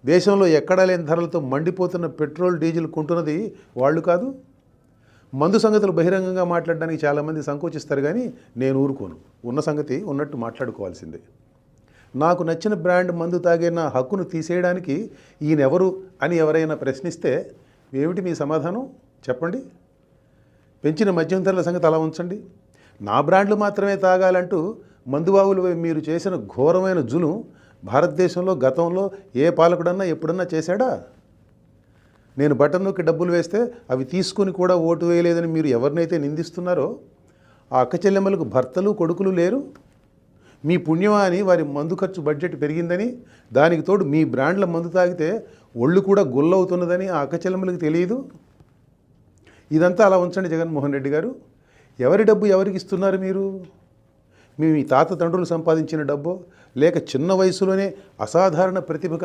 దేశంలో ఎక్కడా లేని ధరలతో మండిపోతున్న పెట్రోల్ డీజిల్ కొంటున్నది వాళ్ళు కాదు. మందు సంగతులు బహిరంగంగా మాట్లాడడానికి చాలామంది సంకోచిస్తారు, కానీ నేను ఊరుకోను. ఉన్న సంగతి ఉన్నట్టు మాట్లాడుకోవాల్సిందే. నాకు నచ్చిన బ్రాండ్ మందు తాగే నా హక్కును తీసేయడానికి ఈయనెవరు అని ఎవరైనా ప్రశ్నిస్తే ఏమిటి మీ సమాధానం చెప్పండి? పెంచిన మద్యం ధరల సంగతి అలా ఉంచండి. నా బ్రాండ్లు మాత్రమే తాగాలంటూ మందుబాబులు మీరు చేసిన ఘోరమైన జులుం భారతదేశంలో గతంలో ఏ పాలకుడన్నా ఎప్పుడన్నా చేశాడా? నేను బటన్ నొక్కి డబ్బులు వేస్తే అవి తీసుకుని కూడా ఓటు వేయలేదని మీరు ఎవరినైతే నిందిస్తున్నారో ఆ అక్క చెల్లెమ్మలకు భర్తలు కొడుకులు లేరు? మీ పుణ్యమా అని వారి మందు ఖర్చు బడ్జెట్ పెరిగిందని, దానికి తోడు మీ బ్రాండ్ల మందు తాగితే ఒళ్ళు కూడా గుల్లవుతున్నదని ఆ అక్క చెల్లెమ్మలకు తెలియదు? ఇదంతా అలా ఉంచండి జగన్మోహన్ రెడ్డి గారు. ఎవరి డబ్బు ఎవరికి ఇస్తున్నారు మీరు? మీ తాత తండ్రులు సంపాదించిన డబ్బో, లేక చిన్న వయసులోనే అసాధారణ ప్రతిభ